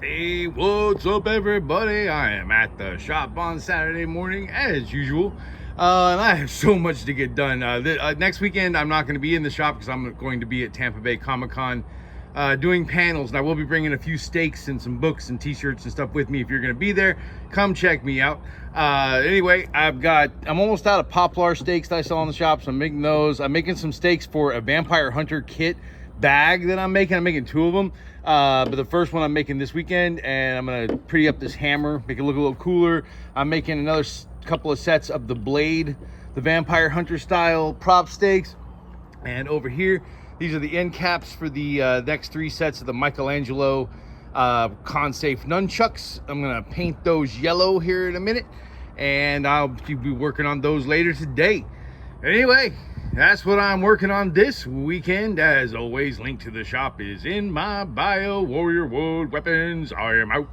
Hey, what's up, everybody? I am at the shop on Saturday morning, as usual, and I have so much to get done. Next weekend, I'm not going to be in the shop because I'm going to be at Tampa Bay Comic-Con doing panels, and I will be bringing a few steaks and some books and t-shirts and stuff with me. If you're going to be there, come check me out. Anyway, I'm almost out of poplar steaks that I sell in the shop, so I'm making those. I'm making some steaks for a Vampire Hunter kit bag that I'm making two of them, but the first one I'm making this weekend, and I'm gonna pretty up this hammer, make it look a little cooler. I'm making another couple of sets of the blade, the Vampire Hunter style prop steaks, and over here these are the end caps for the next three sets of the Michelangelo Consafe nunchucks. I'm gonna paint those yellow here in a minute, and I'll be working on those later today. Anyway, that's what I'm working on this weekend. As always, link to the shop is in my bio. Warrior Wood Weapons, I am out.